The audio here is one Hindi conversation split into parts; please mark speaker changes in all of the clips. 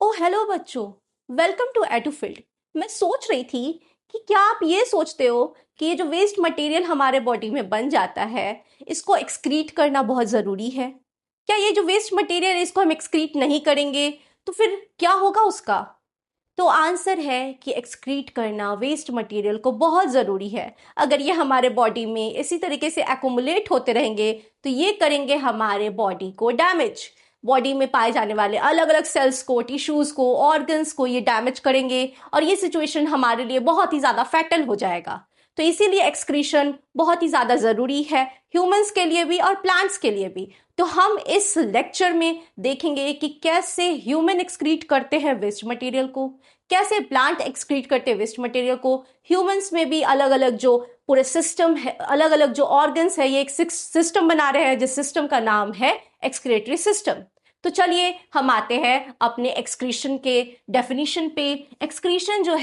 Speaker 1: ओ हेलो बच्चों। Welcome to Edufield. मैं सोच रही थी कि क्या आप ये सोचते हो कि ये जो वेस्ट मटेरियल हमारे बॉडी में बन जाता है इसको एक्सक्रीट करना बहुत ज़रूरी है। क्या ये जो वेस्ट मटेरियल है इसको हम एक्सक्रीट नहीं करेंगे तो फिर क्या होगा उसका? तो आंसर है कि एक्सक्रीट करना वेस्ट मटेरियल को बहुत ज़रूरी है। अगर ये हमारे बॉडी में इसी तरीके से एक्युमुलेट होते रहेंगे तो ये करेंगे हमारे बॉडी को डैमेज। बॉडी में पाए जाने वाले अलग अलग सेल्स को, टिश्यूज़ को, ऑर्गन्स को ये डैमेज करेंगे और ये सिचुएशन हमारे लिए बहुत ही ज़्यादा फैटल हो जाएगा। तो इसीलिए एक्सक्रीशन बहुत ही ज़्यादा ज़रूरी है, ह्यूमंस के लिए भी और प्लांट्स के लिए भी। तो हम इस लेक्चर में देखेंगे कि कैसे ह्यूमन एक्सक्रीट करते हैं वेस्ट मटेरियल को, कैसे प्लांट एक्सक्रीट करते हैं वेस्ट मटेरियल को। ह्यूमंस में भी अलग अलग जो पूरे सिस्टम है, अलग अलग जो ऑर्गन्स है, ये एक सिस्टम बना रहे हैं जिस सिस्टम का नाम है एक्सक्रीटरी सिस्टम। तो चलिए हम आते हैं अपने एक्सक्रीशन के डेफिनेशन पे। एक्सक्रीशन जो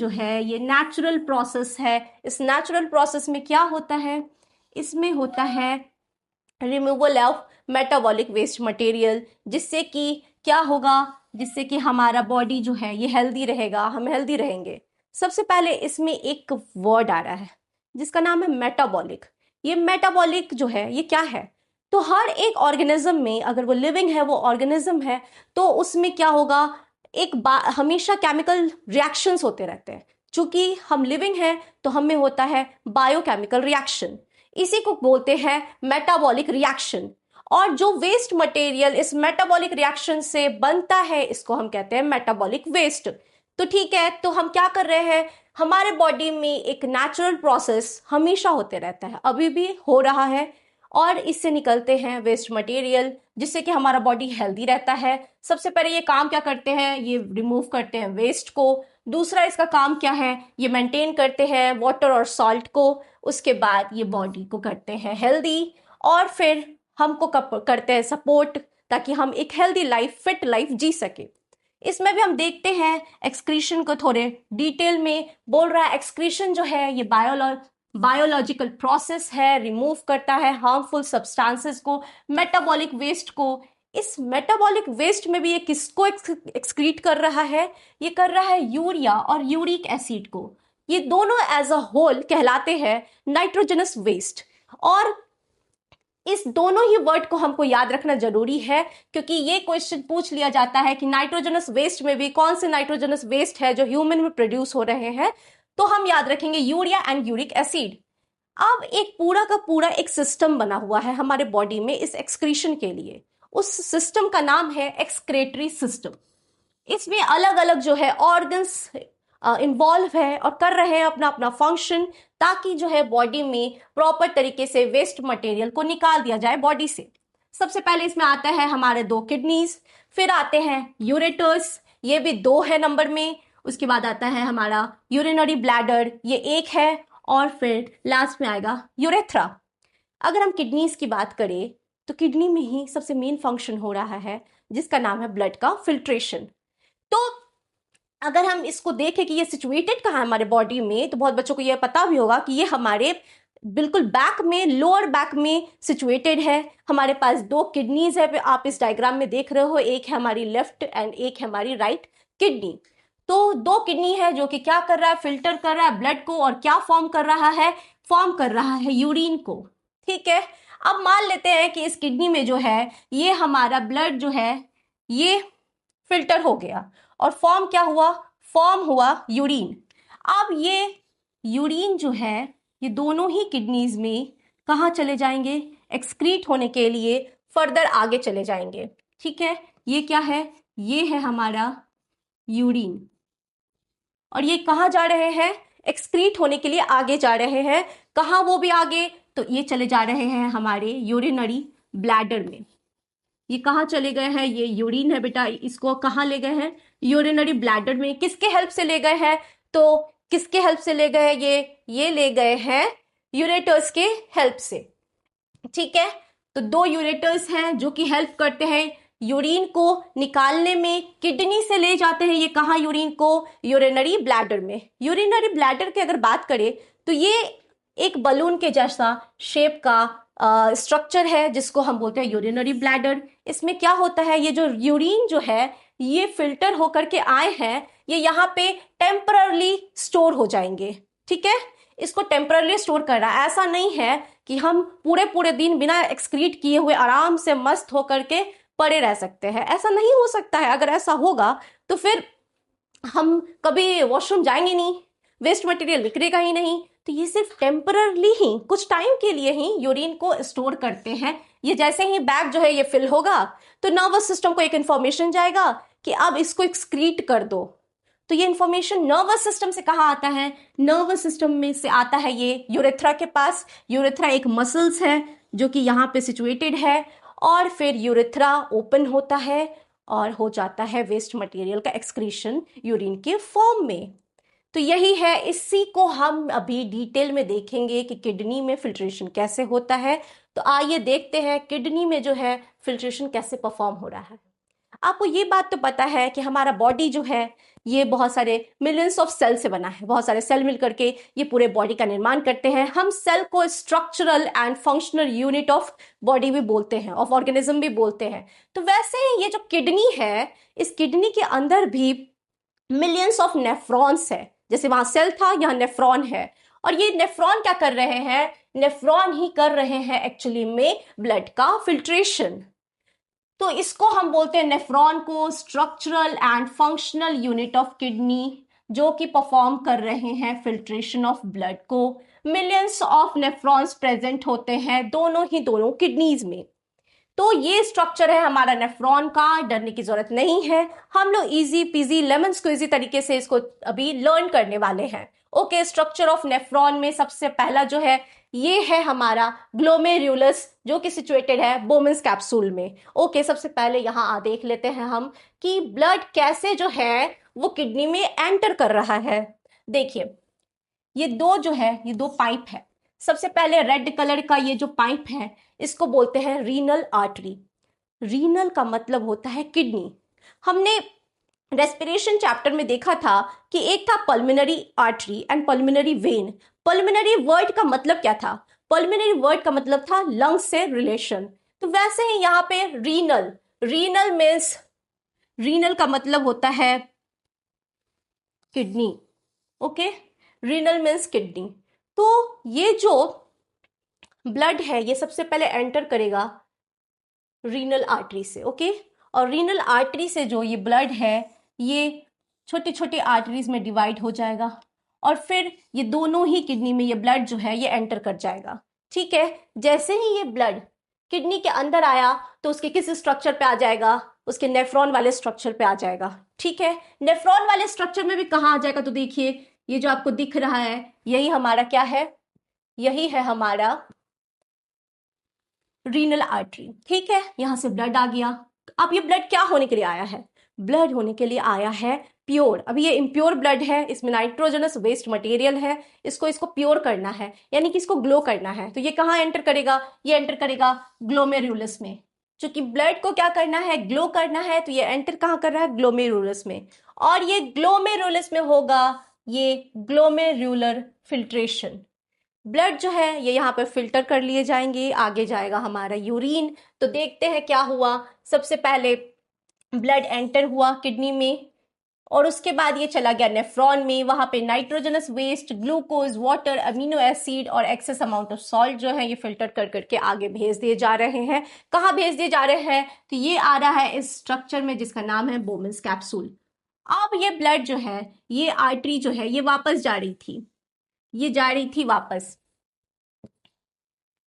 Speaker 1: है, ये नेचुरल प्रोसेस है। इस नेचुरल प्रोसेस में क्या होता है? इसमें होता है removal of metabolic waste material, जिससे कि क्या होगा, जिससे कि हमारा बॉडी जो है ये हेल्दी रहेगा, हम हेल्दी रहेंगे। सबसे पहले इसमें एक वर्ड आ रहा है जिसका नाम है मेटाबॉलिक। ये मेटाबॉलिक जो है ये क्या है? तो हर एक ऑर्गेनिज्म में, अगर वो लिविंग है, वो ऑर्गेनिज्म है, तो उसमें क्या होगा, हमेशा केमिकल रिएक्शंस होते रहते हैं। चूंकि हम लिविंग हैं तो हमें होता है बायोकेमिकल रिएक्शन, इसी को बोलते हैं मेटाबॉलिक रिएक्शन। और जो वेस्ट मटेरियल इस मेटाबॉलिक रिएक्शन से बनता है इसको हम कहते हैं मेटाबॉलिक वेस्ट। तो ठीक है, तो हम क्या कर रहे हैं, हमारे बॉडी में एक नेचुरल प्रोसेस हमेशा होते रहता है, अभी भी हो रहा है, और इससे निकलते हैं वेस्ट मटेरियल जिससे कि हमारा बॉडी हेल्दी रहता है। सबसे पहले ये काम क्या करते हैं, ये रिमूव करते हैं वेस्ट को। दूसरा इसका काम क्या है, ये मेंटेन करते हैं वाटर और सॉल्ट को। उसके बाद ये बॉडी को करते हैं हेल्दी, और फिर हमको करते हैं सपोर्ट, ताकि हम एक हेल्दी लाइफ, फिट लाइफ जी सके। इसमें भी हम देखते हैं एक्सक्रीशन को थोड़े डिटेल में। बोल रहा है एक्सक्रीशन जो है ये बायोलॉजिकल प्रोसेस है, रिमूव करता है हार्मफुल सब्सटेंसेस को, मेटाबॉलिक वेस्ट को। इस मेटाबॉलिक वेस्ट में भी ये किसको एक्सक्रीट कर रहा है? ये कर रहा है यूरिया और यूरिक एसिड को। ये दोनों एज अ होल कहलाते हैं नाइट्रोजनस वेस्ट। और इस दोनों ही वर्ड को हमको याद रखना जरूरी है, क्योंकि ये क्वेश्चन पूछ लिया जाता है कि नाइट्रोजनस वेस्ट में भी कौन से नाइट्रोजनस वेस्ट है जो ह्यूमन में प्रोड्यूस हो रहे हैं। तो हम याद रखेंगे यूरिया एंड यूरिक एसिड। अब एक पूरा का पूरा एक सिस्टम बना हुआ है हमारे बॉडी में इस एक्सक्रीशन के लिए। उस सिस्टम का नाम है एक्सक्रेटरी सिस्टम। इसमें अलग अलग जो है ऑर्गन्स इन्वॉल्व है और कर रहे हैं अपना अपना फंक्शन, ताकि जो है बॉडी में प्रॉपर तरीके से वेस्ट मटेरियल को निकाल दिया जाए बॉडी से। सबसे पहले इसमें आता है हमारे दो किडनीज, फिर आते हैं यूरेटर्स, ये भी दो है नंबर में। उसके बाद आता है हमारा यूरिनरी ब्लैडर, ये एक है। और फिर लास्ट में आएगा यूरेथ्रा। अगर हम किडनीज की बात करें तो किडनी में ही सबसे मेन फंक्शन हो रहा है जिसका नाम है ब्लड का फिल्ट्रेशन। तो अगर हम इसको देखें कि ये सिचुएटेड कहाँ है हमारे बॉडी में, तो बहुत बच्चों को ये पता भी होगा कि ये हमारे बिल्कुल बैक में, लोअर बैक में सिचुएटेड है। हमारे पास दो किडनीज है, आप इस डायग्राम में देख रहे हो, एक है हमारी लेफ्ट एंड एक है हमारी राइट किडनी। तो दो किडनी है जो कि क्या कर रहा है, फिल्टर कर रहा है ब्लड को, और क्या फॉर्म कर रहा है, फॉर्म कर रहा है यूरिन को। ठीक है, अब मान लेते हैं कि इस किडनी में जो है ये हमारा ब्लड जो है ये फिल्टर हो गया, और फॉर्म क्या हुआ, फॉर्म हुआ यूरिन। अब ये यूरिन जो है ये दोनों ही किडनीज में कहाँ चले जाएंगे, एक्सक्रीट होने के लिए फर्दर आगे चले जाएंगे। ठीक है, ये क्या है, ये है हमारा यूरिन, और ये कहाँ जा रहे हैं, एक्सक्रीट होने के लिए आगे जा रहे हैं। कहाँ वो भी आगे, तो ये चले जा रहे हैं हमारे यूरिनरी ब्लैडर में। ये कहाँ चले गए हैं, ये यूरिन है बेटा, इसको कहाँ ले गए हैं, यूरिनरी ब्लैडर में। किसके हेल्प से ले गए हैं, तो किसके हेल्प से ले गए हैं, ये ले गए हैं यूरेटर्स के हेल्प से। ठीक है, तो दो यूरेटर्स हैं जो कि हेल्प करते हैं यूरिन को निकालने में। किडनी से ले जाते हैं ये कहाँ, यूरिन को यूरिनरी ब्लैडर में। यूरिनरी ब्लैडर की अगर बात करें तो ये एक बलून के जैसा शेप का स्ट्रक्चर है जिसको हम बोलते हैं यूरिनरी ब्लैडर। इसमें क्या होता है, ये जो यूरिन जो है ये फिल्टर होकर के आए हैं, ये यहाँ पे टेम्पररली स्टोर हो जाएंगे। ठीक है, इसको टेम्पररली स्टोर करना, ऐसा नहीं है कि हम पूरे पूरे दिन बिना एक्सक्रीट किए हुए आराम से मस्त होकर के पड़े रह सकते हैं, ऐसा नहीं हो सकता है। अगर ऐसा होगा तो फिर हम कभी वॉशरूम जाएंगे नहीं, वेस्ट मटेरियल निकलेगा ही नहीं। तो ये सिर्फ टेम्पररली ही, कुछ टाइम के लिए ही यूरिन को स्टोर करते हैं। ये जैसे ही बैग जो है ये फिल होगा तो नर्वस सिस्टम को एक इंफॉर्मेशन जाएगा कि अब इसको एक्सक्रीट कर दो। तो ये इंफॉर्मेशन नर्वस सिस्टम से कहाँ आता है, नर्वस सिस्टम में से आता है ये यूरेथ्रा के पास। यूरेथ्रा एक मसल्स है जो कि यहाँ पे सिचुएटेड है, और फिर यूरेथ्रा ओपन होता है और हो जाता है वेस्ट मटेरियल का एक्सक्रीशन यूरिन के फॉर्म में। तो यही है, इसी को हम अभी डिटेल में देखेंगे कि किडनी में फिल्ट्रेशन कैसे होता है। तो आइए देखते हैं किडनी में जो है फिल्ट्रेशन कैसे परफॉर्म हो रहा है। आपको ये बात तो पता है कि हमारा बॉडी जो है ये बहुत सारे मिलियंस ऑफ सेल से बना है, बहुत सारे सेल मिलकर के ये पूरे बॉडी का निर्माण करते हैं। हम सेल को structural and functional unit of body भी बोलते हैं, ऑफ ऑर्गेनिज्म भी बोलते हैं। तो वैसे ही ये जो किडनी है, इस किडनी के अंदर भी मिलियंस ऑफ नेफ्रॉन्स है। जैसे वहां सेल था, यहाँ नेफ्रॉन है, और ये नेफ्रॉन क्या कर रहे हैं, नेफ्रॉन ही कर रहे हैं एक्चुअली में ब्लड का फिल्ट्रेशन। तो इसको हम बोलते हैं नेफ्रॉन को structural and functional unit of kidney, जो कि परफॉर्म कर रहे हैं फिल्ट्रेशन ऑफ ब्लड को। मिलियंस ऑफ नेफ्रॉन्स प्रेजेंट होते हैं दोनों किडनीज में। तो ये स्ट्रक्चर है हमारा नेफ्रॉन का, डरने की जरूरत नहीं है। हम लोग इजी पीजी लेमन स्क्वीजी तरीके से इसको अभी लर्न करने वाले हैं। ओके, स्ट्रक्चर ऑफ नेफ्रॉन में सबसे पहला जो है ये है हमारा ग्लोमेरुलस, जो कि सिचुएटेड है बोमेंस कैप्सूल में। ओके, सबसे पहले यहाँ देख लेते हैं हम कि ब्लड कैसे जो है वो किडनी में एंटर कर रहा है। देखिए, ये दो जो है ये दो पाइप है। सबसे पहले रेड कलर का ये जो पाइप है इसको बोलते हैं रीनल आर्टरी। रीनल का मतलब होता है किडनी। हमने रेस्पिरेशन चैप्टर में देखा था कि एक था pulmonary artery and pulmonary when. Pulmonary word का मतलब क्या था, पल्मिनरी वर्ड का मतलब था लंग्स से रिलेशन। तो वैसे ही यहाँ पे रीनल, रीनल मीन्स, रीनल का मतलब होता है kidney. Okay, renal means kidney. तो ये जो ब्लड है ये सबसे पहले एंटर करेगा रीनल आर्टरी से। ओके, और रीनल आर्टरी से जो ये ब्लड है ये छोटे छोटे आर्टरीज में डिवाइड हो जाएगा, और फिर ये दोनों ही किडनी में ये ब्लड जो है ये एंटर कर जाएगा। ठीक है, जैसे ही ये ब्लड किडनी के अंदर आया तो उसके किस स्ट्रक्चर पे आ जाएगा, उसके नेफ्रॉन वाले स्ट्रक्चर पे आ जाएगा। ठीक है, नेफ्रॉन वाले स्ट्रक्चर में भी कहाँ आ जाएगा, तो देखिए ये जो आपको दिख रहा है यही हमारा क्या है, यही है हमारा रीनल आर्टरी। ठीक है, यहां से ब्लड आ गया। अब ये ब्लड क्या होने के लिए आया है, ब्लड होने के लिए आया है प्योर। अभी ये इम्प्योर ब्लड है, इसमें नाइट्रोजनस वेस्ट मटेरियल है, इसको प्योर करना है, यानी कि इसको ग्लो करना है। तो ये कहाँ एंटर करेगा, ये एंटर करेगा ग्लोमेरुलस में। क्योंकि ब्लड को क्या करना है, ग्लो करना है, तो ये एंटर कहाँ कर रहा है, ग्लोमेरुलस में। और ये ग्लोमेरुलस में होगा ये ग्लोमेरुलर फिल्ट्रेशन। ब्लड जो है ये यहाँ पर फिल्टर कर लिए जाएंगे, आगे जाएगा हमारा यूरिन। तो देखते हैं क्या हुआ। सबसे पहले ब्लड एंटर हुआ किडनी में, और उसके बाद ये चला गया नेफ्रॉन में। वहां पे nitrogenous waste, glucose, water, amino acid और एक्सेस अमाउंट ऑफ सॉल्ट जो है ये फिल्टर कर करके आगे भेज दिए जा रहे हैं। कहाँ भेज दिए जा रहे हैं, तो ये आ रहा है इस स्ट्रक्चर में जिसका नाम है बोमेंस कैप्सूल। अब ये ब्लड जो है, ये आर्टरी जो है ये वापस जा रही थी, ये जा रही थी वापस,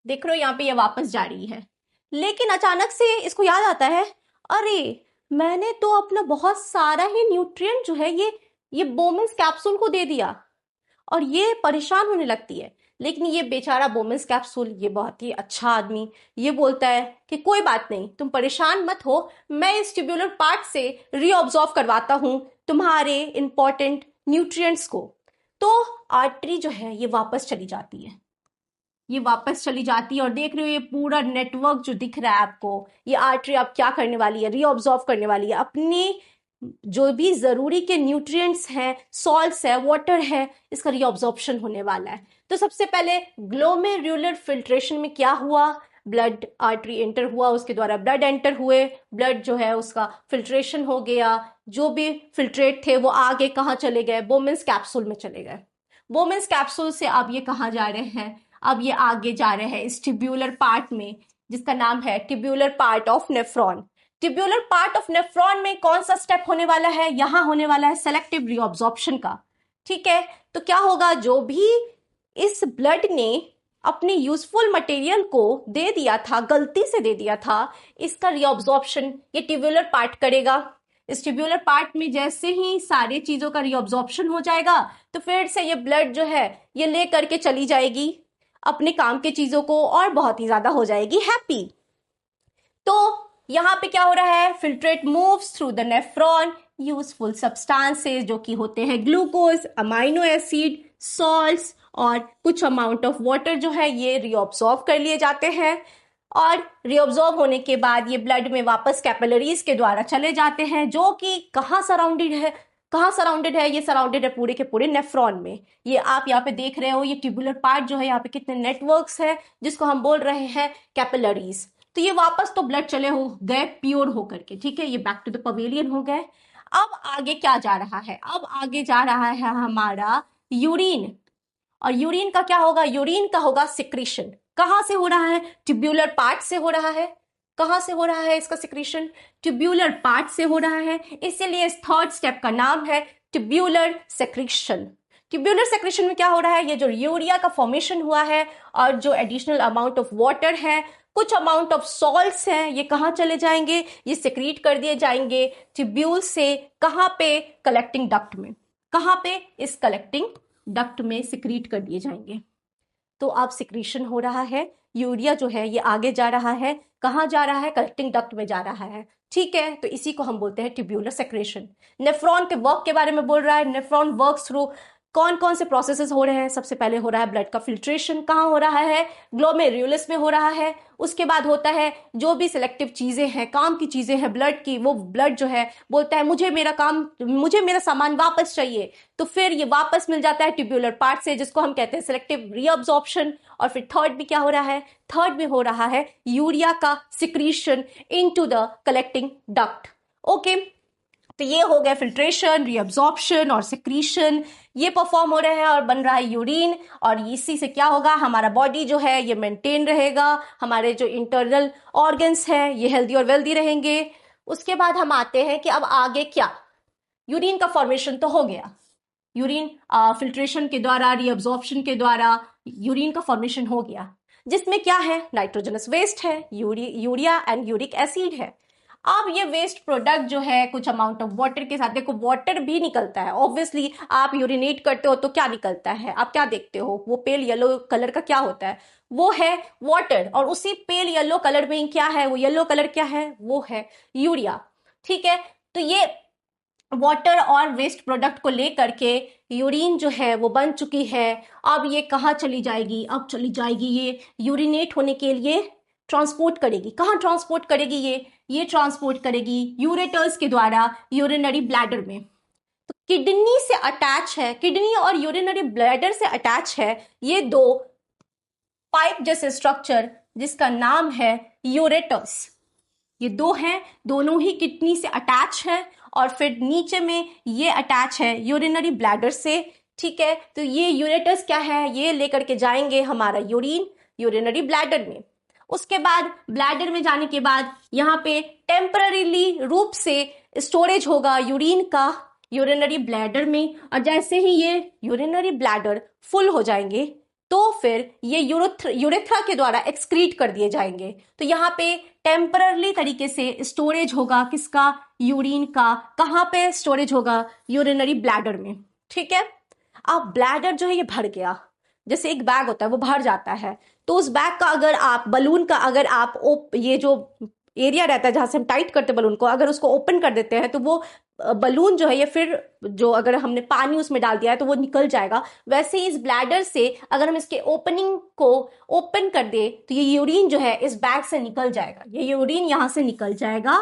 Speaker 1: देख रहे हो यहाँ पे ये वापस जा रही है। लेकिन अचानक से इसको याद आता है, अरे मैंने तो अपना बहुत सारा ही न्यूट्रिएंट जो है ये बोमेंस कैप्सूल को दे दिया, और ये परेशान होने लगती है। लेकिन ये बेचारा बोमेंस कैप्सूल, ये बहुत ही अच्छा आदमी, ये बोलता है कि कोई बात नहीं, तुम परेशान मत हो, मैं इस ट्यूबुलर पार्ट से रीअब्जॉर्ब करवाता हूं तुम्हारे इंपॉर्टेंट न्यूट्रिएंट्स को। तो आर्टरी जो है ये वापस चली जाती है, ये वापस चली जाती है, और देख रहे हो ये पूरा नेटवर्क जो दिख रहा है आपको, ये आर्टरी अब क्या करने वाली है, रीअब्जॉर्ब करने वाली है अपने जो भी जरूरी के न्यूट्रिएंट्स हैं, सॉल्ट्स है, वाटर है, इसका रीअब्जॉर्प्शन होने वाला है। तो सबसे पहले ग्लोमेरुलर फिल्ट्रेशन में क्या हुआ, ब्लड आर्टरी एंटर हुआ, उसके द्वारा ब्लड एंटर हुए, ब्लड जो है उसका फिल्ट्रेशन हो गया, जो भी फिल्ट्रेट थे वो आगे कहाँ चले गए, बोमेंस कैप्सूल में चले गए। बोमेंस कैप्सूल से अब ये कहाँ जा रहे हैं, अब ये आगे जा रहे हैं इस ट्यूब्यूलर पार्ट में, जिसका नाम है tubular part of nephron. Tubular part of nephron में कौन सा स्टेप होने वाला है, यहां होने वाला है सेलेक्टिव रीअब्जॉर्प्शन का। ठीक है, तो क्या होगा, जो भी इस ब्लड ने अपने यूजफुल मटेरियल को दे दिया था, गलती से दे दिया था, इसका रीअब्जॉर्प्शन ये ट्यूब्यूलर पार्ट करेगा। इस ट्यूब्यूलर पार्ट में जैसे ही सारी चीजों का रीअब्जॉर्प्शन हो जाएगा, तो फिर से ये ब्लड जो है ये ले करके चली जाएगी अपने काम के चीजों को, और बहुत ही ज्यादा हो जाएगी हैप्पी। तो यहां पे क्या हो रहा है, filtrate moves through the nephron, useful substances जो कि होते हैं ग्लूकोज, अमाइनो एसिड, सॉल्ट्स और कुछ अमाउंट ऑफ वाटर जो है ये रीअब्सॉर्ब कर लिए जाते हैं, और रीअब्सॉर्ब होने के बाद ये ब्लड में वापस कैपिलरीज के द्वारा चले जाते हैं, जो कि कहाँ सराउंडेड है, कहाँ सराउंडेड है, ये सराउंडेड है पूरे के पूरे नेफ्रॉन में। ये आप यहाँ पे देख रहे हो, ये ट्यूबुलर पार्ट जो है यहाँ पे कितने नेटवर्क्स है जिसको हम बोल रहे हैं कैपिलरीज। तो ये वापस तो ब्लड चले हो गए प्योर होकर के, ठीक है, ये बैक टू द पवेलियन हो गए। अब आगे क्या जा रहा है, अब आगे जा रहा है हमारा यूरिन, और यूरिन का क्या होगा, यूरिन का होगा सिक्रीशन। कहां से हो रहा है, ट्यूब्यूलर पार्ट से हो रहा है। कहां से हो रहा है इसका सिक्रीशन, ट्यूब्यूलर पार्ट से हो रहा है, इसीलिए इस थर्ड स्टेप का नाम है ट्यूब्यूलर सेक्रीशन। ट्यूब्यूलर सेक्रीशन में क्या हो रहा है, ये जो यूरिया का फॉर्मेशन हुआ है और जो एडिशनल अमाउंट ऑफ वाटर है, कुछ अमाउंट ऑफ सॉल्ट्स हैं, ये कहाँ चले जाएंगे, ये सेक्रीट कर दिए जाएंगे ट्यूब्यूल से, कहाँ पे, कलेक्टिंग डक्ट में। कहाँ पे, इस कलेक्टिंग डक्ट में सिक्रीट कर दिए जाएंगे। तो अब सिक्रीशन हो रहा है, यूरिया जो है ये आगे जा रहा है, कहाँ जा रहा है, कलेक्टिंग डक्ट में जा रहा है। ठीक है, तो इसी को हम बोलते हैं ट्यूब्यूलर सेक्रेशन। नेफ्रॉन के वर्क के बारे में बोल रहा है, नेफ्रॉन वर्क्स थ्रू कौन कौन से प्रोसेसेस हो रहे हैं। सबसे पहले हो रहा है ब्लड का फिल्ट्रेशन, कहाँ हो रहा है, ग्लोमेरुलस में हो रहा है। उसके बाद होता है जो भी सिलेक्टिव चीजें हैं, काम की चीजें हैं ब्लड की, वो ब्लड जो है बोलता है मुझे मेरा काम, मुझे मेरा सामान वापस चाहिए, तो फिर ये वापस मिल जाता है ट्यूब्यूलर पार्ट से, जिसको हम कहते हैं सिलेक्टिव रीअब्जॉर्प्शन। और फिर थर्ड भी क्या हो रहा है, थर्ड में हो रहा है यूरिया का secretion into the collecting duct. Okay, तो ये हो गया फिल्ट्रेशन, रीअब्जॉर्प्शन और सिक्रीशन, ये परफॉर्म हो रहे हैं और बन रहा है यूरिन। और इसी से क्या होगा, हमारा बॉडी जो है ये मेंटेन रहेगा, हमारे जो इंटरनल ऑर्गन्स हैं ये हेल्दी और वेल्दी रहेंगे। उसके बाद हम आते हैं कि अब आगे क्या, यूरिन का फॉर्मेशन तो हो गया, यूरिन फिल्ट्रेशन के द्वारा, रीअब्जॉर्प्शन के द्वारा यूरिन का फॉर्मेशन हो गया, जिसमें क्या है, नाइट्रोजनस वेस्ट है, यूरिया एंड यूरिक एसिड है। अब ये वेस्ट प्रोडक्ट जो है कुछ अमाउंट ऑफ वाटर के साथ, देखो वाटर भी निकलता है ऑब्वियसली, आप यूरिनेट करते हो तो क्या निकलता है, आप क्या देखते हो, वो पेल येलो कलर का क्या होता है, वो है वाटर, और उसी पेल येलो कलर में क्या है, वो येलो कलर क्या है, वो है यूरिया। ठीक है, तो ये वाटर और वेस्ट प्रोडक्ट को लेकर के यूरिन जो है वो बन चुकी है। अब ये कहाँ चली जाएगी, अब चली जाएगी ये यूरिनेट होने के लिए, ट्रांसपोर्ट करेगी, कहाँ ट्रांसपोर्ट करेगी, ये ट्रांसपोर्ट करेगी यूरेटर्स के द्वारा यूरिनरी ब्लैडर में। तो किडनी से अटैच है, किडनी और यूरिनरी ब्लैडर से अटैच है ये दो पाइप जैसे स्ट्रक्चर, जिसका नाम है यूरेटर्स। ये दो हैं, दोनों ही किडनी से अटैच है, और फिर नीचे में ये अटैच है यूरिनरी ब्लैडर से। ठीक है, तो ये यूरेटर्स क्या है, ये लेकर के जाएंगे हमारा यूरिन यूरिनरी ब्लैडर में। उसके बाद ब्लैडर में जाने के बाद यहाँ पे टेम्पररीली रूप से स्टोरेज होगा यूरिन का यूरिनरी ब्लैडर में, और जैसे ही ये यूरिनरी ब्लैडर फुल हो जाएंगे तो फिर ये यूरेथ्रा के द्वारा एक्सक्रीट कर दिए जाएंगे। तो यहाँ पे टेम्पररी तरीके से स्टोरेज होगा किसका, यूरिन का। कहाँ पे स्टोरेज होगा, यूरिनरी ब्लैडर में। ठीक है, अब ब्लैडर जो है ये भर गया, जैसे एक बैग होता है वो भर जाता है, तो उस बैग का अगर आप बलून का, अगर आप ये जो एरिया रहता है जहां से हम टाइट करते हैं बलून को, अगर उसको ओपन कर देते हैं तो वो बलून जो है ये फिर जो अगर हमने पानी उसमें डाल दिया है तो वो निकल जाएगा। वैसे ही इस ब्लैडर से अगर हम इसके ओपनिंग को ओपन कर दे तो ये यूरिन जो है इस बैग से निकल जाएगा, ये यूरिन यहां से निकल जाएगा।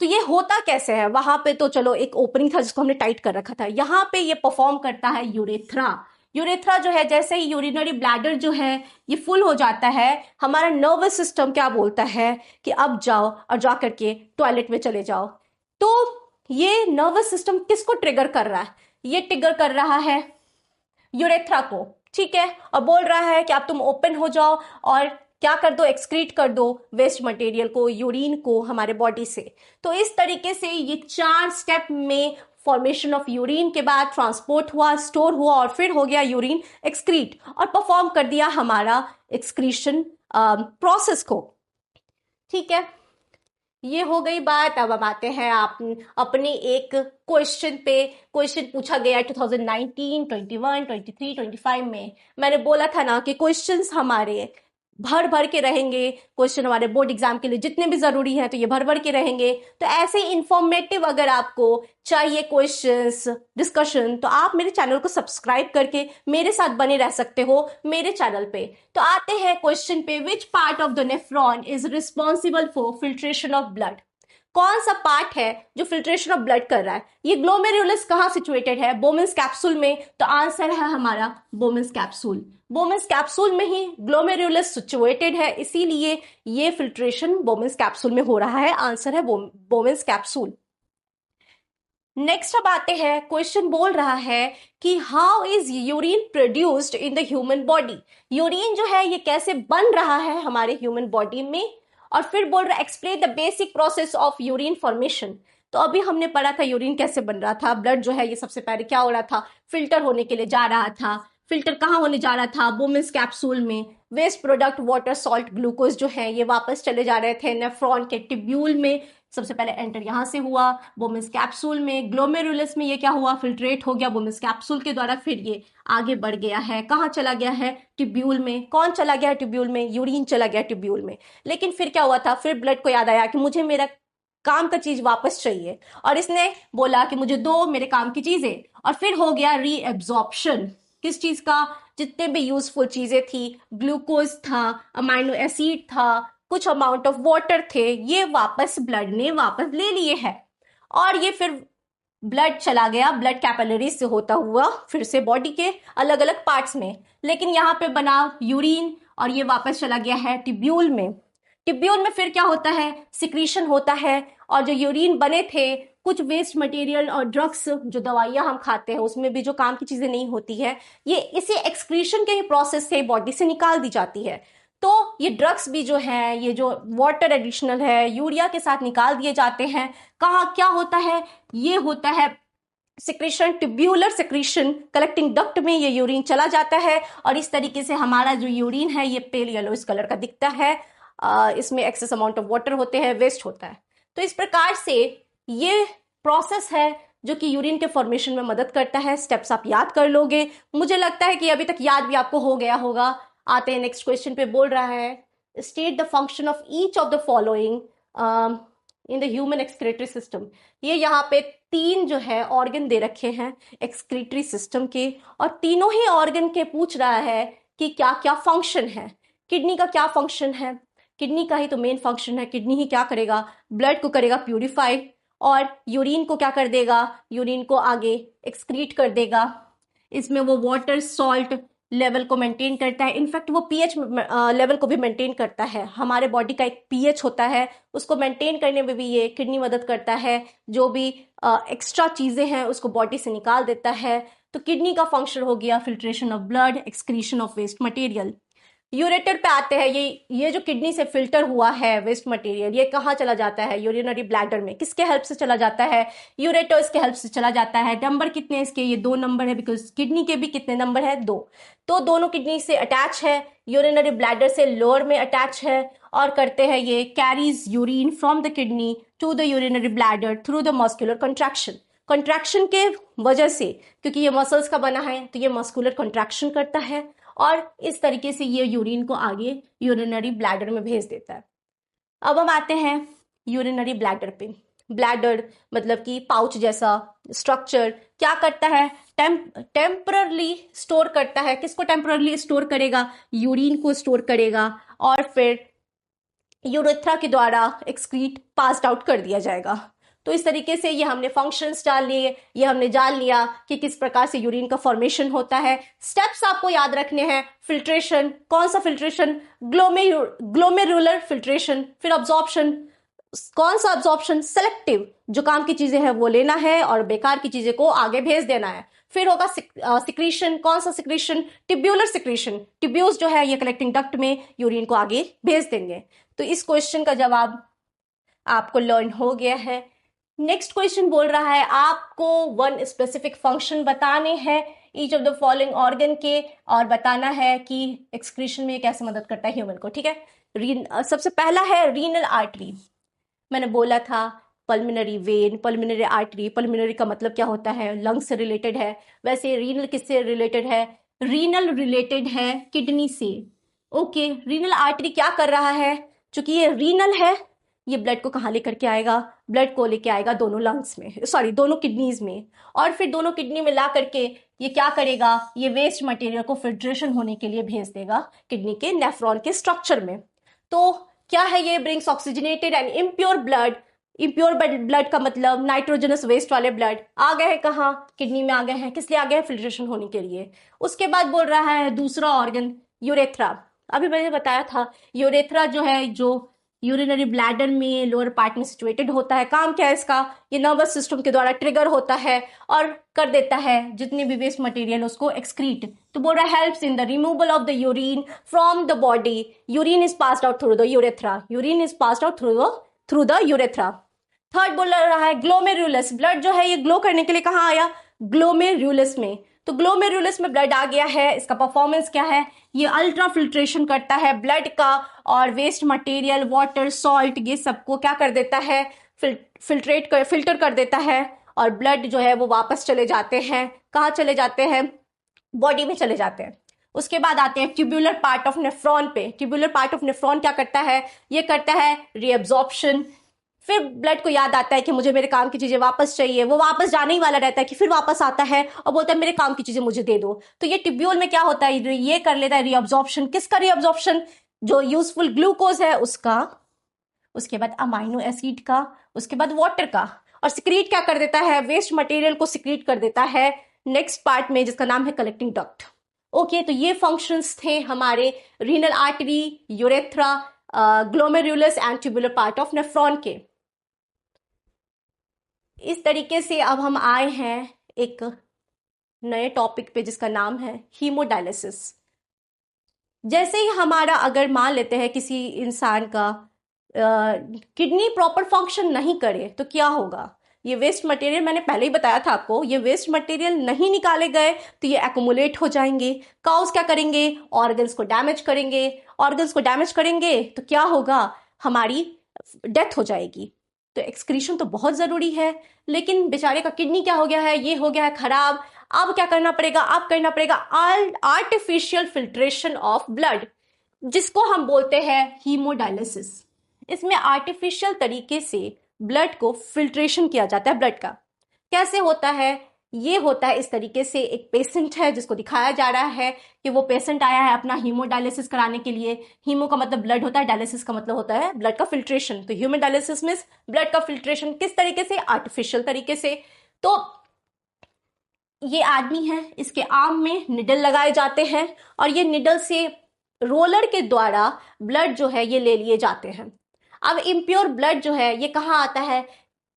Speaker 1: तो ये होता कैसे है, वहां पे तो चलो एक ओपनिंग था जिसको हमने टाइट कर रखा था, यहाँ पे ये परफॉर्म करता है यूरेथ्रा। यूरेथ्रा जो है, जैसे ही यूरिनरी ब्लैडर जो है ये फुल हो जाता है, हमारा नर्वस सिस्टम क्या बोलता है कि अब जाओ और जा करके टॉयलेट में चले जाओ। तो ये नर्वस सिस्टम किसको ट्रिगर कर रहा है? ये ट्रिगर कर रहा है यूरेथ्रा को, ठीक है, और बोल रहा है कि अब तुम ओपन हो जाओ और क्या कर दो, एक्सक्रीट कर दो वेस्ट मटेरियल को, यूरिन को हमारे बॉडी से। तो इस तरीके से ये 4 स्टेप में फॉर्मेशन ऑफ यूरिन के बाद ट्रांसपोर्ट हुआ, स्टोर हुआ और फिर हो गया यूरिन एक्सक्रीट और परफॉर्म कर दिया हमारा एक्सक्रीशन प्रोसेस को, ठीक है। ये हो गई बात। अब हम आते हैं आप अपने एक क्वेश्चन पे। क्वेश्चन पूछा गया 2019, 21, 23, 25 में। मैंने बोला था ना कि क्वेश्चंस हमारे भर भर के रहेंगे। क्वेश्चन हमारे बोर्ड एग्जाम के लिए जितने भी जरूरी हैं तो ये भर भर के रहेंगे। तो ऐसे इंफॉर्मेटिव अगर आपको चाहिए क्वेश्चंस डिस्कशन, तो आप मेरे चैनल को सब्सक्राइब करके मेरे साथ बने रह सकते हो मेरे चैनल पे। तो आते हैं क्वेश्चन पे। Which part of the nephron is responsible for filtration of blood? कौन सा पार्ट है जो फिल्ट्रेशन ऑफ ब्लड कर रहा है? ये ग्लोमेरुलस कहाँ सिचुएटेड है? बोमेन्स कैप्सूल में। तो आंसर है हमारा बोमेन्स कैप्सूल। बोमेन्स कैप्सूल में ही ग्लोमेरुलस सिचुएटेड है, इसीलिए ये फिल्ट्रेशन बोमेन्स कैप्सूल में हो रहा है। आंसर है बोमेन्स कैप्सूल। नेक्स्ट अब आते हैं, क्वेश्चन बोल रहा है कि how is urine produced in the human body? Urine जो है ये कैसे बन रहा है हमारे ह्यूमन बॉडी में? और फिर बोल रहा है explain the basic process of urine formation. तो अभी हमने पढ़ा था यूरिन कैसे बन रहा था। ब्लड जो है ये सबसे पहले क्या हो रहा था, फिल्टर होने के लिए जा रहा था। फिल्टर कहाँ होने जा रहा था? बोमेन्स कैप्सूल में। Waste product water salt glucose जो है ये वापस चले जा रहे थे नेफ्रॉन के टिब्यूल में। सबसे पहले एंटर यहां से हुआ बोमेन्स कैप्सूल में। ग्लोमेरुलस में ये क्या हुआ, फिल्ट्रेट हो गया बोमेन्स कैप्सूल के द्वारा। फिर ये आगे बढ़ गया है, कहाँ चला गया है? टिब्यूल में। कौन चला गया है टिब्यूल में? यूरिन चला गया टिब्यूल में। लेकिन फिर क्या हुआ था, फिर ब्लड को याद आया कि मुझे मेरा काम का चीज वापस चाहिए, और इसने बोला कि मुझे दो मेरे काम की चीजें। और फिर हो गया रीएब्जॉर्प्शन। किस चीज का? जितने भी यूजफुल चीजें थी, ग्लूकोज था, अमाइनो एसिड था, कुछ अमाउंट ऑफ वाटर थे, ये वापस ब्लड ने वापस ले लिए हैं। और ये फिर ब्लड चला गया, ब्लड कैपिलरीज से होता हुआ फिर से बॉडी के अलग अलग पार्ट्स में। लेकिन यहाँ पे बना यूरिन और ये वापस चला गया है टिब्यूल में। टिब्यूल में फिर क्या होता है, सिक्रीशन होता है। और जो यूरिन बने थे, कुछ वेस्ट मटेरियल और ड्रग्स, जो दवाइयां हम खाते हैं उसमें भी जो काम की चीजें नहीं होती है, ये इसी एक्सक्रीशन के ही प्रोसेस से बॉडी से निकाल दी जाती है। तो ये ड्रग्स भी जो है, ये जो वाटर एडिशनल है, यूरिया के साथ निकाल दिए जाते हैं। कहाँ क्या होता है? ये होता है secretion, tubular secretion, collecting duct में ये यूरिन चला जाता है। और इस तरीके से हमारा जो यूरिन है ये पेल येलोइश कलर का दिखता है। इसमें एक्सेस अमाउंट ऑफ वाटर होते हैं, वेस्ट होता है। तो इस प्रकार से ये प्रोसेस है जो कि यूरिन के फॉर्मेशन में मदद करता है। स्टेप्स आप याद कर लोगे, मुझे लगता है कि अभी तक याद भी आपको हो गया होगा। आते हैं नेक्स्ट क्वेश्चन पे। बोल रहा है state the function of each of the following in the human excretory system. ये यहाँ पे 3 जो है ऑर्गन दे रखे हैं एक्सक्रीटरी सिस्टम के, और तीनों ही ऑर्गन के पूछ रहा है कि क्या क्या फंक्शन है। किडनी का क्या फंक्शन है? किडनी का ही तो मेन फंक्शन है। किडनी ही क्या करेगा, ब्लड को करेगा प्यूरिफाई, और यूरिन को क्या कर देगा, यूरिन को आगे एक्सक्रीट कर देगा। इसमें वो वाटर सॉल्ट लेवल को मेंटेन करता है। इनफैक्ट वो पीएच लेवल को भी मेंटेन करता है। हमारे बॉडी का एक पीएच होता है, उसको मेंटेन करने में भी ये किडनी मदद करता है। जो भी एक्स्ट्रा चीजें हैं उसको बॉडी से निकाल देता है। तो किडनी का फंक्शन हो गया filtration of blood, excretion of waste material. Ureter पे आते हैं। ये जो किडनी से फिल्टर हुआ है वेस्ट मटेरियल, ये कहाँ चला जाता है? यूरिनरी ब्लैडर में। किसके हेल्प से चला जाता है? यूरेटर्स के हेल्प से चला जाता है। नंबर कितने इसके? ये 2 नंबर है, बिकॉज किडनी के भी कितने नंबर है? 2। तो दोनों किडनी से अटैच है, यूरिनरी ब्लैडर से लोअर में अटैच है, और करते हैं ये carries urine from the kidney to the urinary bladder through the muscular contraction. Contraction के वजह से, क्योंकि ये मसल्स का बना है, तो ये मस्कुलर कंट्रैक्शन करता है और इस तरीके से ये यूरिन को आगे यूरिनरी ब्लैडर में भेज देता है। अब हम आते हैं यूरिनरी ब्लैडर पे। ब्लैडर मतलब कि पाउच जैसा स्ट्रक्चर क्या करता है? टेम्पररली स्टोर करता है। किसको टेम्पररली स्टोर करेगा? यूरिन को स्टोर करेगा, और फिर यूरेथ्रा के द्वारा एक्सक्रीट पास्ड आउट कर दिया जाएगा। तो इस तरीके से ये हमने फंक्शंस जान लिए, ये हमने जान लिया कि किस प्रकार से यूरिन का फॉर्मेशन होता है। स्टेप्स आपको याद रखने हैं। फिल्ट्रेशन, कौन सा फिल्ट्रेशन? Glomerular filtration. फिर अब्जॉर्प्शन, कौन सा अब्जॉर्प्शन? सेलेक्टिव, जो काम की चीजें हैं वो लेना है और बेकार की चीजें को आगे भेज देना है। फिर होगा सिक्रीशन, कौन सा सिक्रीशन? Tubular secretion. ट्यूब्यूल्स जो है ये कलेक्टिंग डक्ट में यूरिन को आगे भेज देंगे। तो इस क्वेश्चन का जवाब आपको लर्न हो गया है। नेक्स्ट क्वेश्चन बोल रहा है आपको वन स्पेसिफिक फंक्शन बताने हैं each of the following organ के, और बताना है कि एक्सक्रीशन में कैसे मदद करता है ह्यूमन को। ठीक है, सबसे पहला है रीनल आर्टरी। मैंने बोला था pulmonary when, pulmonary artery. Pulmonary का मतलब क्या होता है? लंग्स से रिलेटेड है। वैसे रीनल किससे रिलेटेड है? रीनल रिलेटेड है किडनी से। ओके, रीनल आर्टरी क्या कर रहा है? चूंकि ये रीनल है, ये ब्लड को कहाँ लेकर के आएगा? ब्लड को लेके आएगा दोनों लंग्स में, सॉरी दोनों किडनीज में, और फिर दोनों किडनी में ला करके ये क्या करेगा? ये वेस्ट मटेरियल को फिल्ट्रेशन होने के लिए भेज देगा किडनी के नेफ्रॉन के स्ट्रक्चर में। तो क्या है ये? Brings oxygenated and impure blood. Impure blood का मतलब नाइट्रोजनस वेस्ट वाले ब्लड आ गए हैं कहाँ? किडनी में आ गए हैं। किस लिए आ गए हैं? फिल्ट्रेशन होने के लिए। उसके बाद बोल रहा है दूसरा ऑर्गन यूरेथ्रा। अभी मैंने बताया था यूरेथ्रा जो है, जो यूरिनरी ब्लैडर में लोअर पार्ट में सिचुएटेड होता है। काम क्या है इसका? ये नर्वस सिस्टम के द्वारा ट्रिगर होता है और कर देता है जितने भी वेस्ट मटेरियल उसको एक्सक्रीट। तो बोल रहा है helps in the removal of the urine from the body. Urine is passed out through the urethra. Urine is passed out through the urethra. Third बोल रहा है ग्लोमेरुलस। ब्लड जो है ये ग्लो करने के लिए कहाँ आया? ग्लोमेरुलस में। तो ग्लोमेरुलस में ब्लड आ गया है। इसका परफॉर्मेंस क्या है? ये अल्ट्रा फिल्ट्रेशन करता है ब्लड का, और वेस्ट मटेरियल, वाटर, सॉल्ट, ये सबको क्या कर देता है? फिल्टर कर देता है, और ब्लड जो है वो वापस चले जाते हैं। कहाँ चले जाते हैं? बॉडी में चले जाते हैं। उसके बाद आते हैं ट्यूब्यूलर पार्ट ऑफ नेफ्रॉन पे। ट्यूब्यूलर पार्ट ऑफ नेफ्रॉन क्या करता है? ये करता है रीअब्जॉर्प्शन। फिर ब्लड को याद आता है कि मुझे मेरे काम की चीजें वापस चाहिए। वो वापस जाने ही वाला रहता है कि फिर वापस आता है और बोलता है मेरे काम की चीजें मुझे दे दो। तो ये ट्यूब्यूल में क्या होता है? ये कर लेता है रीअब्जॉर्प्शन। किसका रीअब्जॉर्प्शन? जो यूजफुल ग्लूकोज है उसका, उसके बाद अमाइनो एसिड का, उसके बाद वाटर का। और सिक्रीट क्या कर देता है? वेस्ट मटेरियल को सिक्रीट कर देता है नेक्स्ट पार्ट में, जिसका नाम है कलेक्टिंग डक्ट। ओके, तो ये फंक्शंस थे हमारे renal artery, urethra, glomerulus and tubular part of nephron के। इस तरीके से अब हम आए हैं एक नए टॉपिक पे जिसका नाम है हीमोडायलिसिस। जैसे ही हमारा, अगर मान लेते हैं किसी इंसान का किडनी प्रॉपर फंक्शन नहीं करे तो क्या होगा? ये वेस्ट मटेरियल, मैंने पहले ही बताया था आपको, ये वेस्ट मटेरियल नहीं निकाले गए तो ये एक्युमुलेट हो जाएंगे। काउस क्या करेंगे? ऑर्गन्स को डैमेज करेंगे। ऑर्गन्स को डैमेज करेंगे तो क्या होगा? हमारी डेथ हो जाएगी। तो एक्सक्रीशन तो बहुत जरूरी है, लेकिन बेचारे का किडनी क्या हो गया है? ये हो गया है खराब। अब क्या करना पड़ेगा? अब करना पड़ेगा आर्टिफिशियल फिल्ट्रेशन ऑफ ब्लड, जिसको हम बोलते हैं हीमोडायलिसिस। इसमें आर्टिफिशियल तरीके से ब्लड को फिल्ट्रेशन किया जाता है। ब्लड का कैसे होता है? ये होता है इस तरीके से, एक पेशेंट है जिसको दिखाया जा रहा है कि वो पेशेंट आया है अपना हीमोडायलिसिस कराने के लिए। हीमो का मतलब ब्लड होता है, डायलिसिस का मतलब होता है ब्लड का फिल्ट्रेशन। तो ह्यूमन डायलिसिस मींस ब्लड का फिल्ट्रेशन। किस तरीके से? आर्टिफिशियल तरीके से। तो ये आदमी है, इसके आर्म में निडल लगाए जाते हैं और ये निडल से रोलर के द्वारा ब्लड जो है ये ले लिए जाते हैं। अब इम्प्योर ब्लड जो है ये कहाँ आता है?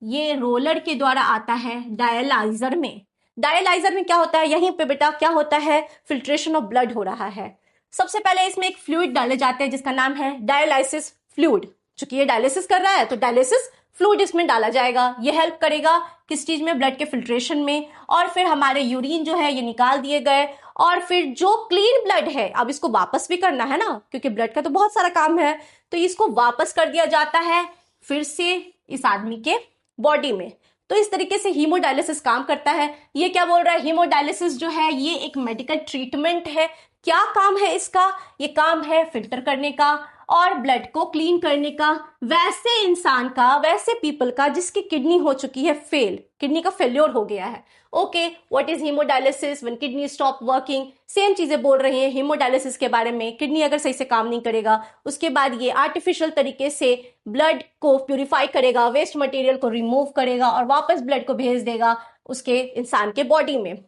Speaker 1: ये रोलर के द्वारा आता है डायलाइजर में। डायलाइजर में क्या होता है? यहीं पे बेटा क्या होता है? फिल्ट्रेशन ऑफ ब्लड हो रहा है। सबसे पहले इसमें एक फ्लूइड डाले जाते हैं जिसका नाम है डायलाइसिस फ्लूइड। चूंकि ये डायलिसिस कर रहा है तो डायलिसिस फ्लूइड इसमें डाला जाएगा। ये हेल्प करेगा किस चीज में? ब्लड के फिल्ट्रेशन में। और फिर हमारे यूरिन जो है ये निकाल दिए गए, और फिर जो क्लीन ब्लड है अब इसको वापस भी करना है ना, क्योंकि ब्लड का तो बहुत सारा काम है, तो इसको वापस कर दिया जाता है फिर से इस आदमी के बॉडी में। तो इस तरीके से हीमोडायलिसिस काम करता है। ये क्या बोल रहा है? हीमोडायलिसिस जो है ये एक मेडिकल ट्रीटमेंट है। क्या काम है इसका? ये काम है फिल्टर करने का और ब्लड को क्लीन करने का। वैसे इंसान का, वैसे पीपल का जिसकी किडनी हो चुकी है फेल, किडनी का फेल्योर हो गया है। Okay, what is haemodialysis? When kidney stop working. Same चीजें बोल रहे हैं हीमोडायलिसिस के बारे में। किडनी अगर सही से काम नहीं करेगा, उसके बाद ये आर्टिफिशियल तरीके से ब्लड को प्यूरिफाई करेगा, वेस्ट मटेरियल को रिमूव करेगा और वापस ब्लड को भेज देगा उसके इंसान के बॉडी में।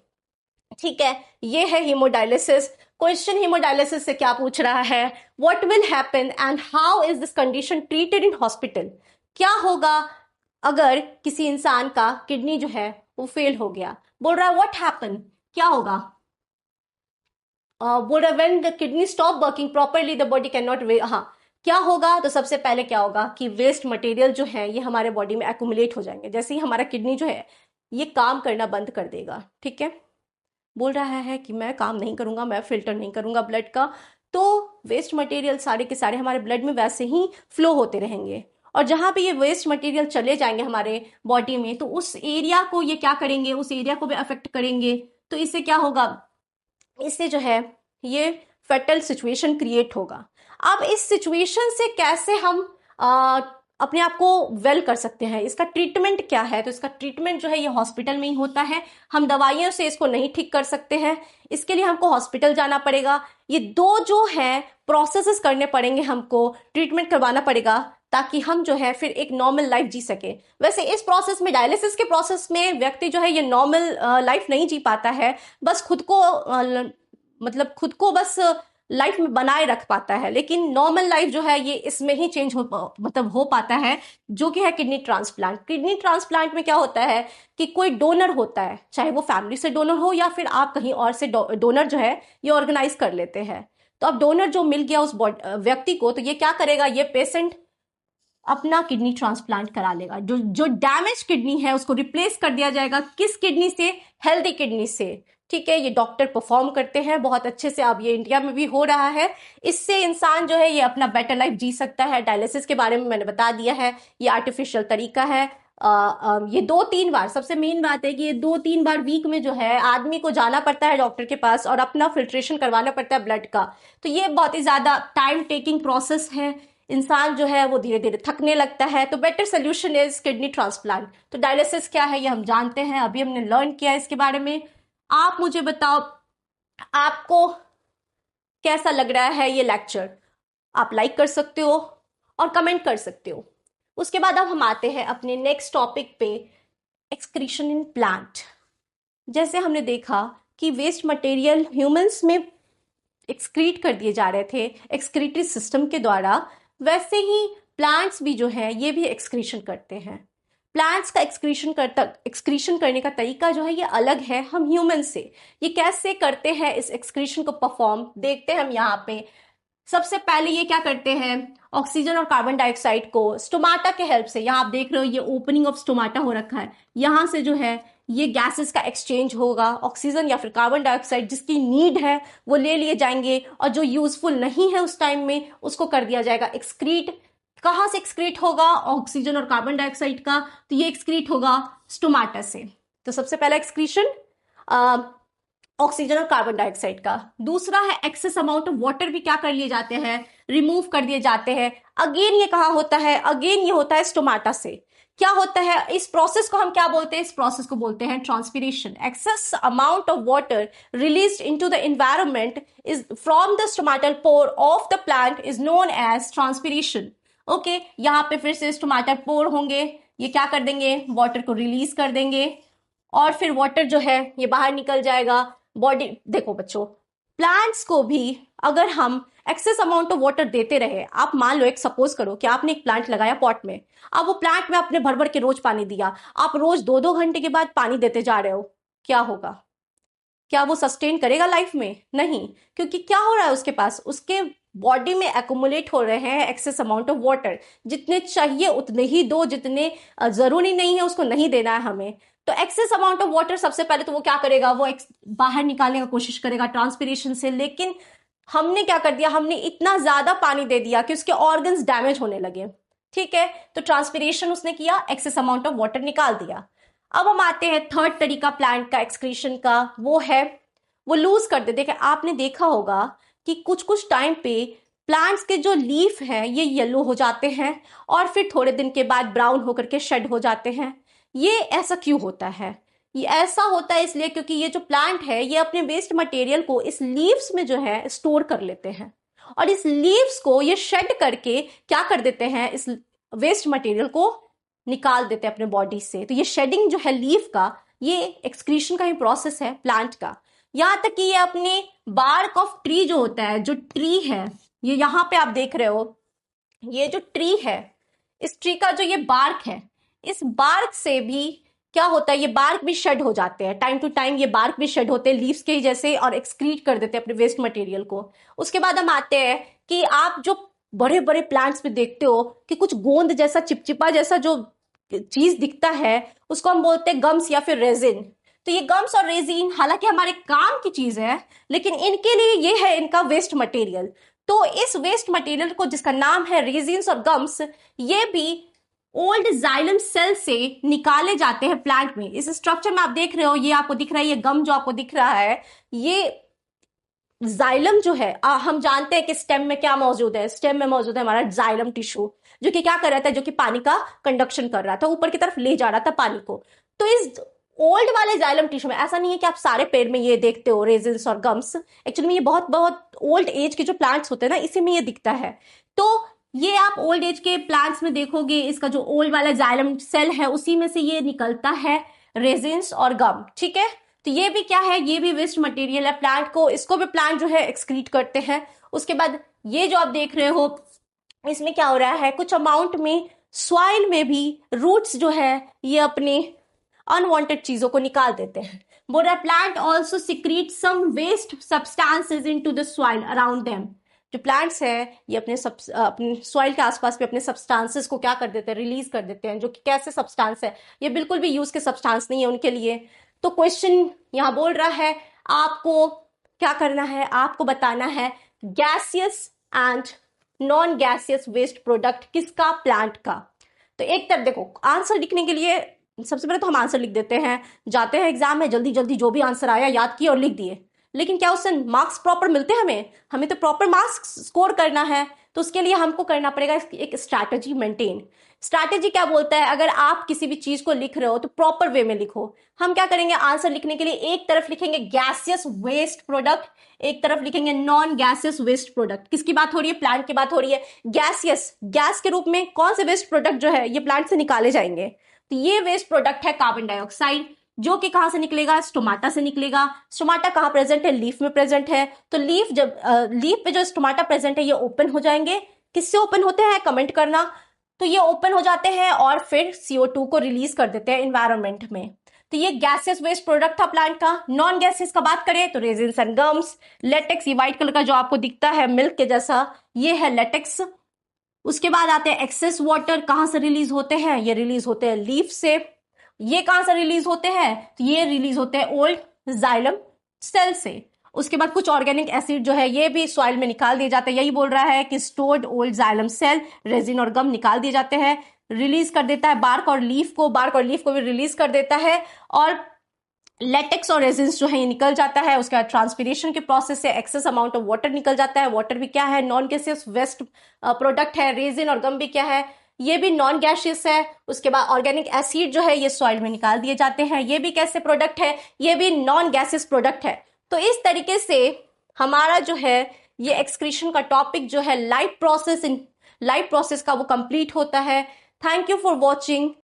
Speaker 1: ठीक है, ये है हीमोडायलिसिस। क्वेश्चन हीमोडायलिसिस से क्या पूछ रहा है? What will happen and how is this condition treated in hospital? क्या होगा अगर किसी इंसान का किडनी जो है वो फेल हो गया? बोल रहा है व्हाट हैपन, क्या होगा? बोल रहा है when the kidney stop working properly the body can not. हाँ, क्या होगा? तो सबसे पहले क्या होगा कि वेस्ट मटेरियल जो है ये हमारे बॉडी में एक्यूमुलेट हो जाएंगे। जैसे ही हमारा किडनी जो है ये काम करना बंद कर देगा, ठीक है, बोल रहा है कि मैं काम नहीं करूंगा, मैं फिल्टर नहीं करूंगा ब्लड का, तो वेस्ट मटेरियल सारे के सारे हमारे ब्लड में वैसे ही फ्लो होते रहेंगे। और जहां पे ये वेस्ट मटेरियल चले जाएंगे हमारे बॉडी में, तो उस एरिया को ये क्या करेंगे? उस एरिया को भी अफेक्ट करेंगे। तो इससे क्या होगा? इससे जो है ये फेटल सिचुएशन क्रिएट होगा। अब इस सिचुएशन से कैसे हम अपने आप को वेल कर सकते हैं, इसका ट्रीटमेंट क्या है? तो इसका ट्रीटमेंट जो है ये हॉस्पिटल में ही होता है। हम दवाइयों से इसको नहीं ठीक कर सकते हैं, इसके लिए हमको हॉस्पिटल जाना पड़ेगा। ये दो जो है प्रोसेसेस करने पड़ेंगे, हमको ट्रीटमेंट करवाना पड़ेगा ताकि हम जो है फिर एक नॉर्मल लाइफ जी सके। वैसे इस प्रोसेस में, डायलिसिस के प्रोसेस में व्यक्ति जो है ये नॉर्मल लाइफ नहीं जी पाता है, बस खुद को मतलब खुद को बस लाइफ में बनाए रख पाता है। लेकिन नॉर्मल लाइफ जो है ये इसमें ही चेंज हो पाता है, जो कि है किडनी ट्रांसप्लांट। किडनी ट्रांसप्लांट में क्या होता है कि कोई डोनर होता है, चाहे वो फैमिली से डोनर हो या फिर आप कहीं और से डोनर जो है ये ऑर्गेनाइज कर लेते हैं। तो अब डोनर जो मिल गया उस व्यक्ति को, तो ये क्या करेगा? ये पेशेंट अपना किडनी ट्रांसप्लांट करा लेगा। जो जो डैमेज किडनी है उसको रिप्लेस कर दिया जाएगा। किस किडनी से? हेल्दी किडनी से। ठीक है, ये डॉक्टर परफॉर्म करते हैं बहुत अच्छे से। अब ये इंडिया में भी हो रहा है। इससे इंसान जो है ये अपना बेटर लाइफ जी सकता है। डायलिसिस के बारे में मैंने बता दिया है, ये आर्टिफिशियल तरीका है। ये 2-3 बार, सबसे मेन बात है कि ये 2-3 बार वीक में जो है आदमी को जाना पड़ता है डॉक्टर के पास और अपना फिल्ट्रेशन करवाना पड़ता है ब्लड का। तो ये बहुत ही ज्यादा टाइम टेकिंग प्रोसेस है। इंसान जो है वो धीरे धीरे थकने लगता है। तो better solution is kidney transplant. तो डायलिसिस क्या है ये हम जानते हैं, अभी हमने लर्न किया है इसके बारे में। आप मुझे बताओ आपको कैसा लग रहा है ये लेक्चर? आप लाइक कर सकते हो और कमेंट कर सकते हो। उसके बाद अब हम आते हैं अपने नेक्स्ट टॉपिक पे, एक्सक्रीशन इन प्लांट। जैसे हमने देखा कि वेस्ट मटेरियल ह्यूमंस में एक्सक्रीट कर दिए जा रहे थे एक्सक्रीटरी सिस्टम के द्वारा, वैसे ही प्लांट्स भी जो है ये भी एक्सक्रीशन करते हैं। प्लांट्स का एक्सक्रीशन करने का तरीका जो है ये अलग है हम ह्यूमन से। ये कैसे करते हैं इस एक्सक्रीशन को परफॉर्म, देखते हैं हम यहाँ पे। सबसे पहले ये क्या करते हैं? ऑक्सीजन और कार्बन डाइऑक्साइड को स्टोमाटा के हेल्प से, यहाँ आप देख रहे हो ये ओपनिंग ऑफ स्टोमाटा हो रखा है, यहाँ से जो है ये गैसेस का एक्सचेंज होगा। ऑक्सीजन या फिर कार्बन डाइऑक्साइड जिसकी नीड है वो ले लिए जाएंगे और जो यूजफुल नहीं है उस टाइम में उसको कर दिया जाएगा एक्सक्रीट। कहाँ से एक्सक्रीट होगा ऑक्सीजन और कार्बन डाइऑक्साइड का? तो ये एक्सक्रीट होगा स्टोमाटा से। तो सबसे पहला एक्सक्रीशन ऑक्सीजन और कार्बन डाइऑक्साइड का। दूसरा है एक्सेस अमाउंट ऑफ वाटर भी क्या कर लिए जाते हैं? रिमूव कर दिए जाते हैं। अगेन ये कहाँ होता है? अगेन ये होता है स्टोमाटा से। क्या होता है इस प्रोसेस को हम क्या बोलते हैं? इस प्रोसेस को बोलते हैं transpiration. Excess amount of water released into the environment is from the stomatal pore of the plant is known as transpiration. Okay, यहाँ पे फिर से स्टोमाटल पोर होंगे, ये क्या कर देंगे? वाटर को रिलीज कर देंगे और फिर वाटर जो है ये बाहर निकल जाएगा बॉडी। देखो बच्चों, प्लांट्स को भी अगर हम एक्सेस अमाउंट ऑफ वाटर देते रहे, आप मान लो एक सपोज करो कि आपने एक प्लांट लगाया पॉट में, अब वो प्लांट में आपने भर भर के रोज पानी दिया, आप रोज 2-2 घंटे के बाद पानी देते जा रहे हो, क्या होगा? क्या वो सस्टेन करेगा लाइफ में? नहीं, क्योंकि क्या हो रहा है उसके पास, उसके बॉडी में एक्यूमुलेट हो रहे हैं एक्सेस अमाउंट ऑफ वाटर। जितने चाहिए उतने ही दो, जितने जरूरी नहीं है उसको नहीं देना है हमें। तो एक्सेस अमाउंट ऑफ वाटर सबसे पहले तो वो क्या करेगा? वो बाहर निकालने का कोशिश करेगा ट्रांसपीरेशन से। लेकिन हमने क्या कर दिया? हमने इतना ज्यादा पानी दे दिया कि उसके ऑर्गन्स डैमेज होने लगे। ठीक है, तो ट्रांसपीरेशन उसने किया, एक्सेस अमाउंट ऑफ वाटर निकाल दिया। अब हम आते हैं थर्ड तरीका प्लांट का एक्सक्रीशन का, वो है वो लूज कर दे। देखिए आपने देखा होगा कि कुछ कुछ टाइम पे प्लांट्स के जो लीफ हैं ये येलो हो जाते हैं और फिर थोड़े दिन के बाद ब्राउन होकर के शेड हो जाते हैं। ये ऐसा क्यों होता है? ये ऐसा होता है इसलिए क्योंकि ये जो प्लांट है ये अपने वेस्ट मटेरियल को इस लीव्स में जो है स्टोर कर लेते हैं और इस लीव्स को ये शेड करके क्या कर देते हैं, इस वेस्ट मटेरियल को निकाल देते हैं अपने बॉडी से। तो ये शेडिंग जो है लीफ का, ये एक्सक्रीशन का ही प्रोसेस है प्लांट का। यहाँ तक कि ये अपने बार्क ऑफ ट्री जो होता है, जो ट्री है, ये यहाँ पे आप देख रहे हो, ये जो ट्री है, इस ट्री का जो ये बार्क है, इस बार्क से भी क्या होता है, ये बार्क भी शेड हो जाते हैं टाइम टू टाइम। ये बार्क भी शेड होते हैं लीव्स के ही जैसे और एक्सक्रीट कर देते हैं अपने वेस्ट मटेरियल को। उसके बाद हम आते हैं कि आप जो बड़े बड़े प्लांट्स में देखते हो कि कुछ गोंद जैसा, चिपचिपा जैसा जो चीज दिखता है, उसको हम बोलते हैं गम्स या फिर रेजिन। तो ये गम्स और रेजिन हालांकि हमारे काम की चीज है, लेकिन इनके लिए ये है इनका वेस्ट मटेरियल। तो इस वेस्ट मटेरियल को, जिसका नाम है रेजिन्स और गम्स, ये भी ओल्ड जाइलम सेल से निकाले जाते हैं प्लांट में। इस स्ट्रक्चर में आप देख रहे हो, ये आपको दिख रहा है, ये गम जो आपको दिख रहा है, ये जाइलम जो है, हम जानते हैं कि स्टेम में क्या मौजूद है। स्टेम में मौजूद है हमारा जाइलम टिश्यू, जो कि क्या कर रहा था, जो कि पानी का कंडक्शन कर रहा था, ऊपर की तरफ ले जा रहा था पानी को। तो इस ओल्ड वाले जाइलम टिश्यू में, ऐसा नहीं है कि आप सारे पेड़ में ये देखते हो रेजिन्स और गम्स, एक्चुअली में ये बहुत बहुत ओल्ड एज के जो प्लांट्स होते हैं ना, इसी में ये दिखता है। तो ये आप ओल्ड एज के प्लांट्स में देखोगे, इसका जो ओल्ड वाला जाइलम सेल है उसी में से ये निकलता है रेजिन्स और गम, ठीक है। तो ये भी क्या है, ये भी वेस्ट मटेरियल है प्लांट को, इसको भी प्लांट जो है एक्सक्रीट करते हैं। उसके बाद ये जो आप देख रहे हो, इसमें क्या हो रहा है, कुछ अमाउंट में सॉइल में भी रूट्स जो है ये अपने अनवांटेड चीजों को निकाल देते हैं। बोल रहा है plant also secrete some waste substances into the soil around them. जो प्लांट्स है ये अपने सॉइल के आसपास भी अपने सब्सटेंसेस को क्या कर देते हैं, रिलीज कर देते हैं, जो कि कैसे सब्सटेंस है, ये बिल्कुल भी यूज के सब्सटेंस नहीं है उनके लिए। तो क्वेश्चन यहाँ बोल रहा है आपको क्या करना है, आपको बताना है gaseous and non gaseous waste product किसका, प्लांट का। तो एक तरफ देखो, आंसर लिखने के लिए सबसे पहले तो हम आंसर लिख देते हैं, जाते हैं एग्जाम में जल्दी जल्दी जो भी आंसर आया याद किया और लिख दिए, लेकिन क्या उससे मार्क्स प्रॉपर मिलते हैं? हमें तो प्रॉपर मार्क्स स्कोर करना है। तो उसके लिए हमको करना पड़ेगा एक स्ट्रैटेजी मेंटेन। स्ट्रैटेजी क्या बोलता है, अगर आप किसी भी चीज को लिख रहे हो तो प्रॉपर वे में लिखो। हम क्या करेंगे, आंसर लिखने के लिए एक तरफ लिखेंगे गैसियस वेस्ट प्रोडक्ट, एक तरफ लिखेंगे नॉन गैसियस वेस्ट प्रोडक्ट। किसकी बात हो रही है, प्लांट की बात हो रही है। गैसियस, गैस के रूप में कौन से वेस्ट प्रोडक्ट जो है ये प्लांट से निकाले जाएंगे, तो ये वेस्ट प्रोडक्ट है कार्बन डाइऑक्साइड, जो कि कहां से निकलेगा, स्टोमाटा से निकलेगा। स्टोमाटा कहां प्रेजेंट है, लीफ में प्रेजेंट है। तो लीफ जब लीफ पे जो स्टोमाटा प्रेजेंट है ये ओपन हो जाएंगे। किससे ओपन होते हैं, कमेंट करना। तो ये ओपन हो जाते हैं और फिर CO2 को रिलीज कर देते हैं एनवायरमेंट में। तो ये गैसियस वेस्ट प्रोडक्ट था प्लांट का। नॉन गैसियस का बात करें तो रेजिन्स एंड गम्स, लेटेक्स, ये व्हाइट कलर का जो आपको दिखता है मिल्क के जैसा, ये है लेटेक्स। उसके बाद आते हैं एक्सेस वाटर, कहां से रिलीज होते हैं, ये रिलीज होते हैं लीफ से। ये कहां से रिलीज होते हैं, तो ये रिलीज होते हैं ओल्ड जाइलम सेल से। उसके बाद कुछ ऑर्गेनिक एसिड जो है ये भी सॉइल में निकाल दिए जाते हैं। यही बोल रहा है कि stored old xylem cell, resin और गम निकाल दिए जाते हैं, रिलीज कर देता है बार्क और लीफ को, बार्क और लीफ को भी रिलीज कर देता है, और लेटेक्स और रेजिन्स जो है ये निकल जाता है। उसके बाद ट्रांसपिरेशन के प्रोसेस से एक्सेस अमाउंट ऑफ वाटर निकल जाता है। वाटर भी क्या है, नॉन गैसियस वेस्ट प्रोडक्ट है। रेजिन और गम भी क्या है, ये भी नॉन गैसियस है। उसके बाद ऑर्गेनिक एसिड जो है ये सॉइल में निकाल दिए जाते हैं, ये भी कैसे प्रोडक्ट है, ये भी नॉन गैसियस प्रोडक्ट है। तो इस तरीके से हमारा जो है ये एक्सक्रीशन का टॉपिक जो है लाइफ प्रोसेस का वो कंप्लीट होता है। Thank you for watching.